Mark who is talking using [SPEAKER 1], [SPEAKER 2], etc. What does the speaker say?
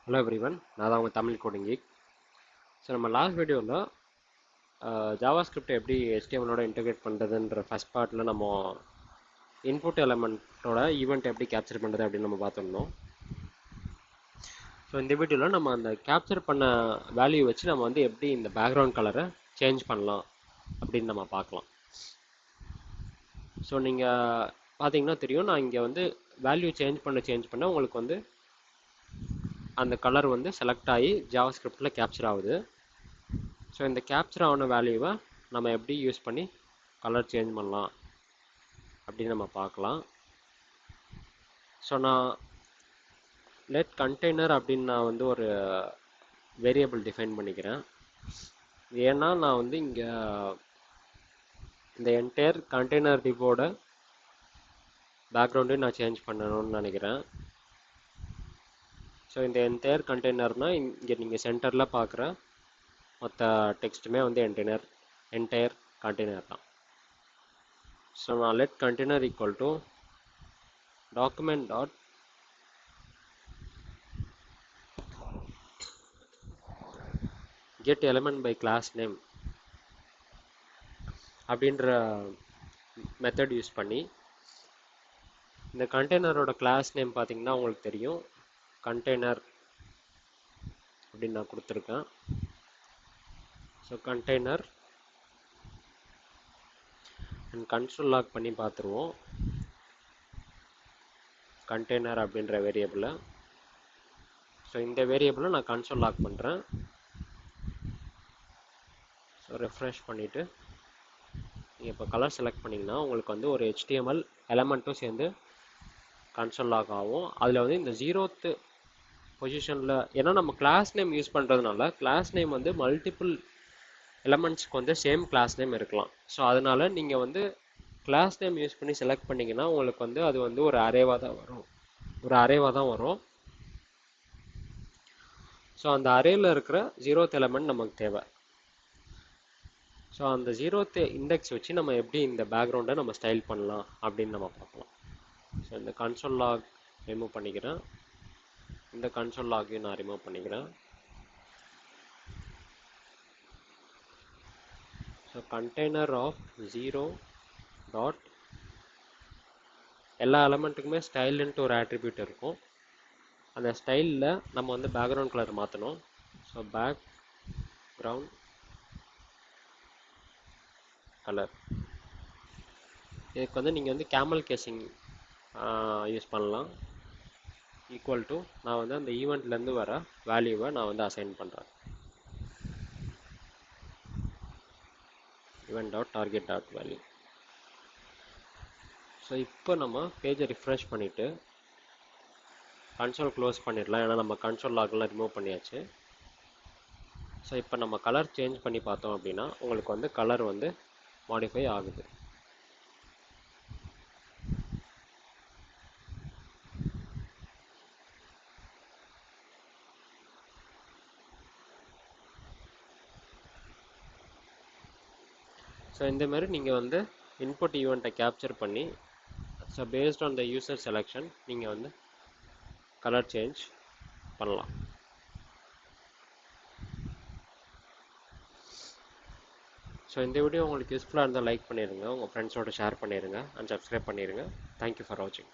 [SPEAKER 1] Hello everyone, நான் தான் உங்கள் தமிழ் கோடிங் கீக். ஸோ நம்ம லாஸ்ட் வீடியோவில் ஜாவா ஸ்கிரிப்ட் எப்படி HTML-ஓட இன்டெகிரேட் பண்ணுறதுன்ற ஃபஸ்ட் பார்ட்டில் நம்ம இன்புட் எலமெண்ட்டோட ஈவெண்ட் எப்படி கேப்சர் பண்ணுறது அப்படின்னு நம்ம பார்த்துருந்தோம். ஸோ இந்த வீடியோவில் நம்ம அந்த கேப்சர் பண்ண வேல்யூ வச்சு நம்ம வந்து எப்படி இந்த பேக்ரவுண்ட் கலரை சேஞ்ச் பண்ணலாம் அப்படின்னு நம்ம பார்க்கலாம். ஸோ நீங்கள் பார்த்தீங்கன்னா தெரியும், நான் இங்கே வந்து வேல்யூ சேஞ்ச் பண்ண உங்களுக்கு வந்து அந்த கலர் வந்து செலக்ட் ஆகி ஜாவா ஸ்கிரிப்டில் கேப்சர் ஆகுது. ஸோ இந்த கேப்சர் ஆன வேல்யூவை நம்ம எப்படி யூஸ் பண்ணி கலர் சேஞ்ச் பண்ணலாம் அப்படின்னு நம்ம பார்க்கலாம். ஸோ நான் லெட் கண்டெய்னர் அப்படின்னு நான் வந்து ஒரு வேரியபிள் டிஃபைன் பண்ணிக்கிறேன். ஏன்னா நான் வந்து இங்கே இந்த என்டையர் கண்டெய்னர் டிவோட பேக்ரவுண்டையும் நான் சேஞ்ச் பண்ணணும்னு நினைக்கிறேன். ஸோ இந்த என்டையர் கண்டெய்னர்னால் இங்கே நீங்கள் சென்டரில் பார்க்குற மொத்த டெக்ஸ்ட்டுமே வந்து என்டையர் கண்டெய்னர் தான். ஸோ நான் let container equal to document dot get element by class name அப்படின்ற மெத்தட் யூஸ் பண்ணி இந்த கண்டெய்னரோட கிளாஸ் நேம் பார்த்தீங்கன்னா உங்களுக்கு தெரியும், கண்டெய்னர் அப்படின்னு நான் கொடுத்துருக்கேன். So container and console lock பண்ணி பார்த்துருவோம் கண்டெய்னர் அப்படின்ற வேரியபிளை. ஸோ இந்த வேரியபிளை நான் கன்சோல் லாக் பண்ணுறேன். ஸோ ரெஃப்ரெஷ் பண்ணிவிட்டு நீங்கள் இப்போ கலர் செலக்ட் பண்ணிங்கன்னா உங்களுக்கு வந்து ஒரு HTML எலமெண்ட்டும் சேர்ந்து கன்சோல் லாக் ஆகும். அதில் வந்து இந்த 0th பொசிஷனில், ஏன்னா நம்ம கிளாஸ் நேம் யூஸ் பண்ணுறதுனால கிளாஸ் நேம் வந்து மல்டிபிள் எலமெண்ட்ஸ்க்கு வந்து சேம் கிளாஸ் நேம் இருக்கலாம். ஸோ அதனால் நீங்கள் வந்து கிளாஸ் நேம் யூஸ் பண்ணி செலக்ட் பண்ணிங்கன்னா உங்களுக்கு வந்து அது வந்து ஒரு அரேவாக தான் வரும். ஸோ அந்த அரேயில் இருக்கிற 0th எலமெண்ட் நமக்கு தேவை. ஸோ அந்த 0th இண்டெக்ஸ் வச்சு நம்ம எப்படி இந்த பேக்ரவுண்டை நம்ம ஸ்டைல் பண்ணலாம் அப்படின்னு நம்ம பார்க்கலாம். ஸோ இந்த கன்சோல் லாக் ரிமூவ் பண்ணிக்கிறேன், இந்த கன்சோல் லாகையும் நான் ரிமூவ் பண்ணிக்கிறேன். ஸோ கண்டெய்னர் ஆஃப் 0 டாட் எல்லா எலமெண்ட்டுக்குமே ஸ்டைல்ன்ட்டு ஒரு ஆட்ரிபியூட் இருக்கும். அந்த ஸ்டைலில் நம்ம வந்து பேக்ரவுண்ட் கலர் மாற்றணும். ஸோ பேக்ரவுண்ட் கலர், இதுக்கு வந்து நீங்கள் வந்து கேமல் கேசிங் யூஸ் பண்ணலாம். ஈக்குவல் டு நான் வந்து அந்த ஈவெண்ட்லேருந்து வர வேல்யூவை நான் வந்து அசைன் பண்ணுறேன். Event dot target dot value. So இப்போ நம்ம பேஜை ரிஃப்ரெஷ் பண்ணிவிட்டு கன்சோல் க்ளோஸ் பண்ணிடலாம், ஏன்னா நம்ம கன்சோல் லாக்லாம் ரிமூவ் பண்ணியாச்சு. ஸோ இப்போ நம்ம கலர் சேஞ்ச் பண்ணி பார்த்தோம் அப்படின்னா உங்களுக்கு வந்து கலர் வந்து மாடிஃபை ஆகுது. ஸோ இந்த மாதிரி நீங்கள் வந்து இன்புட் ஈவெண்ட்டை கேப்சர் பண்ணி, so based on the user selection நீங்கள் வந்து கலர் சேஞ்ச் பண்ணலாம். ஸோ இந்த வீடியோ உங்களுக்கு யூஸ்ஃபுல்லாக இருந்தால் லைக் பண்ணிடுங்க, உங்கள் ஃப்ரெண்ட்ஸோட ஷேர் பண்ணிடுங்க அண்ட் சப்ஸ்கிரைப் பண்ணிடுங்க. தேங்க்யூ ஃபார் வாட்சிங்.